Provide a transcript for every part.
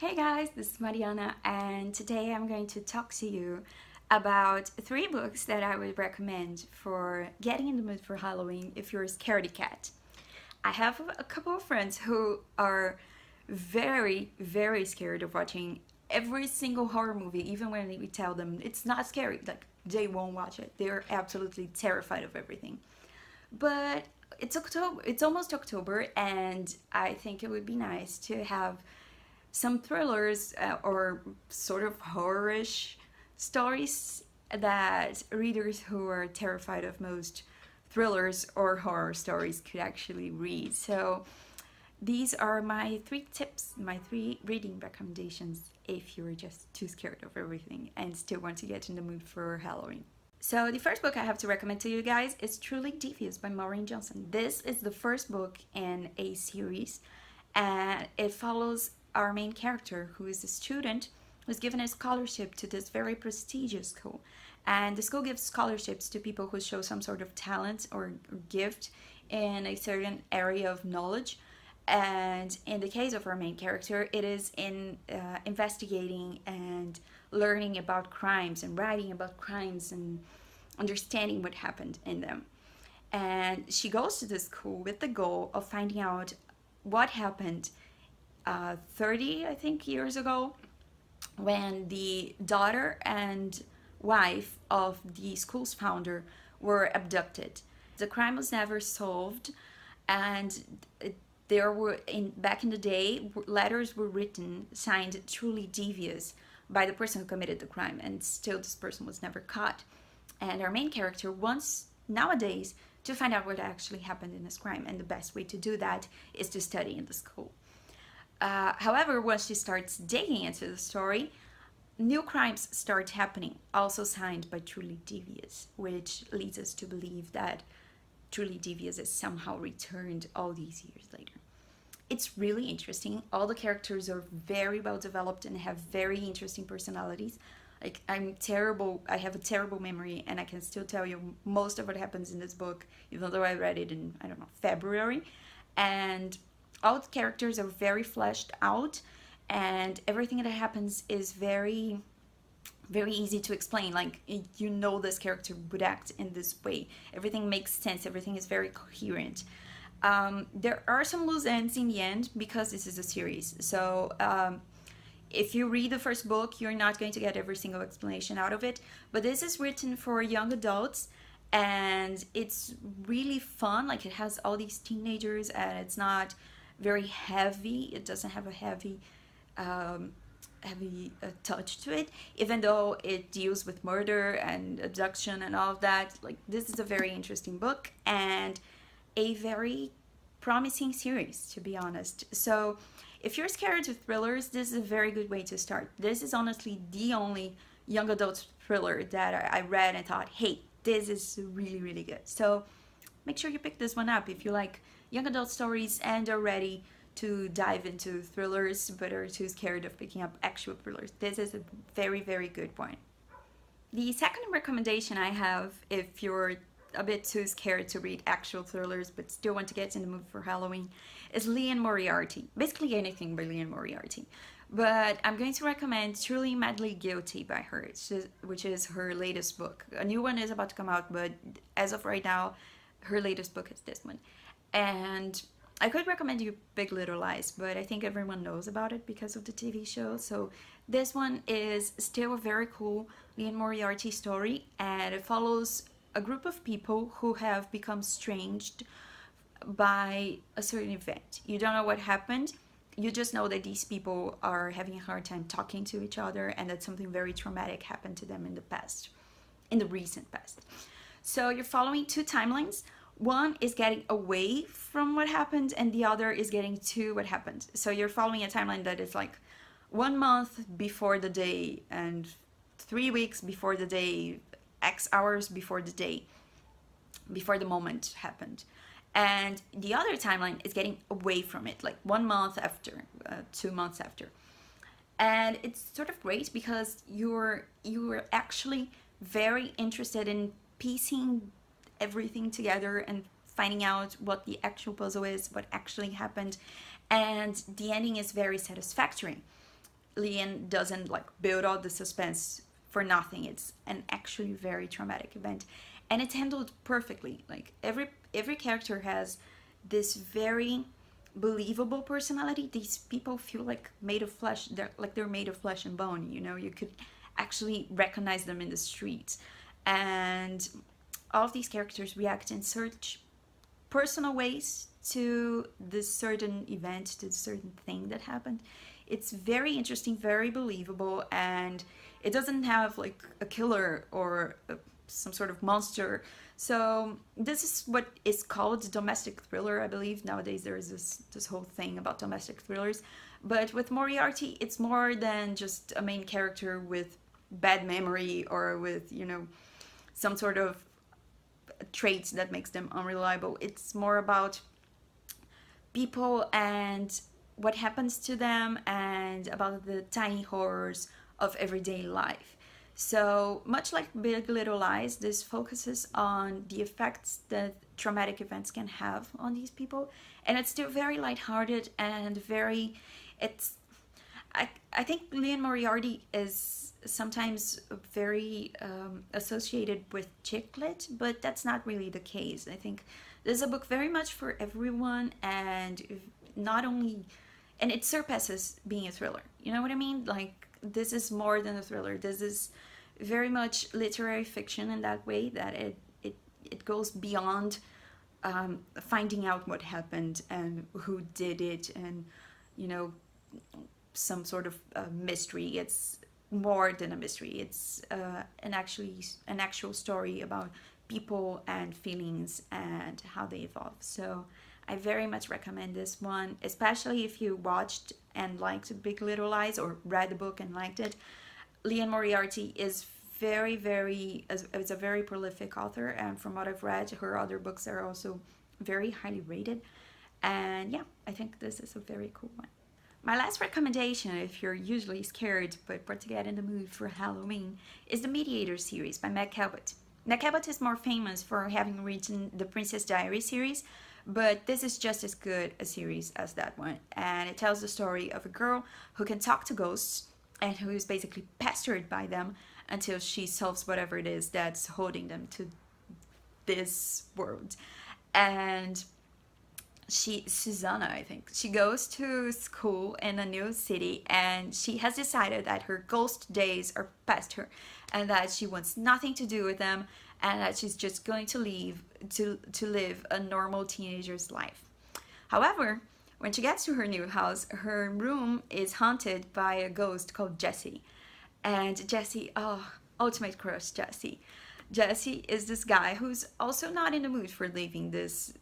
Hey guys, this is Mariana, and today I'm going to talk to you about 3 books that I would recommend for getting in the mood for Halloween if you're a scaredy cat. I have a couple of friends who are very scared of watching every single horror movie, even when we tell them it's not scary, like they won't watch it. They're absolutely terrified of everything. But it's October, it's almost October, and I think it would be nice to have some thrillers or sort of horrorish stories that readers who are terrified of most thrillers or horror stories could actually read. So these are my 3 tips, my 3 reading recommendations if you're just too scared of everything and still want to get in the mood for Halloween. So the first book I have to recommend to you guys is Truly Devious by Maureen Johnson. This is the first book in a series, and it follows our main character, who is a student who's given a scholarship to this very prestigious school. And the school gives scholarships to people who show some sort of talent or gift in a certain area of knowledge. And in the case of our main character, it is in investigating and learning about crimes and writing about crimes and understanding what happened in them. And she goes to the school with the goal of finding out what happened 30, I think, years ago, when the daughter and wife of the school's founder were abducted. The crime was never solved, and there were, back in the day, letters were written signed Truly Devious by the person who committed the crime, and still this person was never caught. And our main character wants nowadays to find out what actually happened in this crime, and the best way to do that is to study in the school. However, once she starts digging into the story, new crimes start happening, also signed by Truly Devious, which leads us to believe that Truly Devious is somehow returned all these years later. It's really interesting. All the characters are very well developed and have very interesting personalities. Like, I have a terrible memory, and I can still tell you most of what happens in this book, even though I read it in, I don't know, February. And all the characters are very fleshed out, and everything that happens is very easy to explain. Like, you know, this character would act in this way. Everything makes sense. Everything is very coherent. There are some loose ends in the end because this is a series. So if you read the first book, you're not going to get every single explanation out of it. But this is written for young adults, and it's really fun. Like, it has all these teenagers, and it's not very heavy. It doesn't have a heavy touch to it, even though it deals with murder and abduction and all of that. Like, this is a very interesting book and a very promising series, to be honest. So if you're scared of thrillers, this is a very good way to start. This is honestly the only young adult thriller that I read and thought, hey, this is really good. So make sure you pick this one up if you like young adult stories and are ready to dive into thrillers but are too scared of picking up actual thrillers. This is a very good one. The second recommendation I have, if you're a bit too scared to read actual thrillers but still want to get in the mood for Halloween, is Liane Moriarty. Basically anything by Liane Moriarty. But I'm going to recommend Truly Madly Guilty by her, which is her latest book. A new one is about to come out, but as of right now, her latest book is this one. And I could recommend you Big Little Lies, but I think everyone knows about it because of the TV show. So this one is still a very cool Liane Moriarty story, and it follows a group of people who have become estranged by a certain event. You don't know what happened. You just know that these people are having a hard time talking to each other, and that something very traumatic happened to them in the past, in the recent past. So you're following 2 timelines. One is getting away from what happened, and the other is getting to what happened. So you're following a timeline that is like 1 month before the day, and 3 weeks before the day, X hours before the day, before the moment happened. And the other timeline is getting away from it, like 1 month after, 2 months after. And it's sort of great because you're actually very interested in piecing everything together and finding out what the actual puzzle is, what actually happened, and the ending is very satisfactory. Leon doesn't like build all the suspense for nothing. It's an actually very traumatic event, and it's handled perfectly. Like every character has this very believable personality. These people feel like made of flesh. They're made of flesh and bone. You know, you could actually recognize them in the streets, and all of these characters react in such personal ways to this certain event, to this certain thing that happened. It's very interesting, very believable, and it doesn't have like a killer or some sort of monster. So this is what is called domestic thriller, I believe. Nowadays there is this whole thing about domestic thrillers. But with Moriarty, it's more than just a main character with bad memory or with, you know, some sort of traits that makes them unreliable. It's more about people and what happens to them and about the tiny horrors of everyday life. So much like Big Little Lies, this focuses on the effects that traumatic events can have on these people, and it's still very lighthearted and very, it's, I think Leon Moriarty is sometimes very associated with chick lit, but that's not really the case. I think this is a book very much for everyone, and not only, and it surpasses being a thriller. You know what I mean? Like, this is more than a thriller. This is very much literary fiction in that way, that it goes beyond finding out what happened and who did it, and, you know, some sort of mystery. It's more than a mystery. It's an actual story about people and feelings and how they evolve. So I very much recommend this one, especially if you watched and liked Big Little Lies or read the book and liked it. Leon Moriarty is is a very prolific author, and from what I've read, her other books are also very highly rated. And yeah, I think this is a very cool one. My last recommendation, if you're usually scared but want to get in the mood for Halloween, is the Mediator series by Meg Cabot. Meg Cabot is more famous for having written the Princess Diaries series, but this is just as good a series as that one. And it tells the story of a girl who can talk to ghosts and who is basically pestered by them until she solves whatever it is that's holding them to this world. And Susanna, I think, she goes to school in a new city, and she has decided that her ghost days are past her and that she wants nothing to do with them, and that she's just going to leave to live a normal teenager's life. However, when she gets to her new house, her room is haunted by a ghost called Jesse. And Jesse, oh, ultimate crush, Jesse. Jesse is this guy who's also not in the mood for leaving this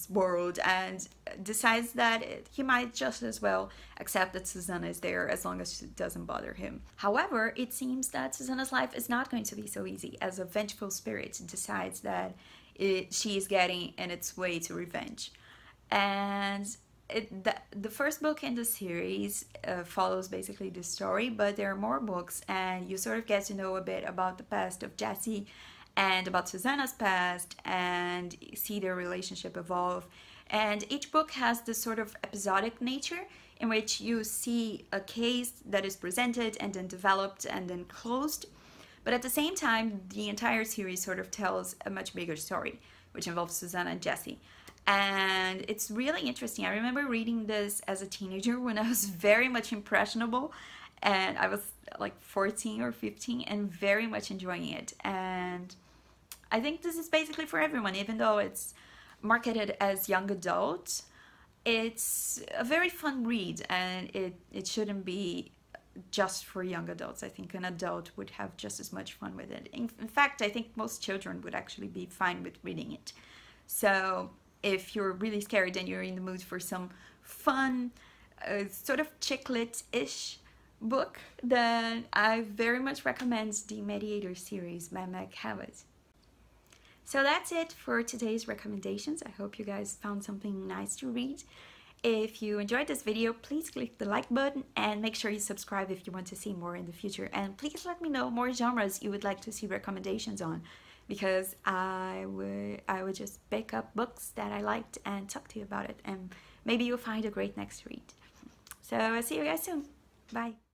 world, and decides that he might just as well accept that Susanna is there as long as it doesn't bother him. However, it seems that Susanna's life is not going to be so easy, as a vengeful spirit decides that she is getting in its way to revenge. And the first book in the series follows basically this story, but there are more books, and you sort of get to know a bit about the past of Jesse and about Susanna's past, and see their relationship evolve. And each book has this sort of episodic nature in which you see a case that is presented and then developed and then closed. But at the same time, the entire series sort of tells a much bigger story, which involves Susanna and Jesse. And it's really interesting. I remember reading this as a teenager when I was very much impressionable, and I was like 14 or 15 and very much enjoying it. And I think this is basically for everyone, even though it's marketed as young adult. It's a very fun read, and it shouldn't be just for young adults. I think an adult would have just as much fun with it. In fact, I think most children would actually be fine with reading it. So if you're really scared and you're in the mood for some fun, sort of chick lit-ish book, then I very much recommend the Mediator series by Meg Cabot. So that's it for today's recommendations. I hope you guys found something nice to read. If you enjoyed this video, please click the like button and make sure you subscribe if you want to see more in the future. And please let me know more genres you would like to see recommendations on, because I would just pick up books that I liked and talk to you about it, and maybe you'll find a great next read. So I'll see you guys soon. Bye.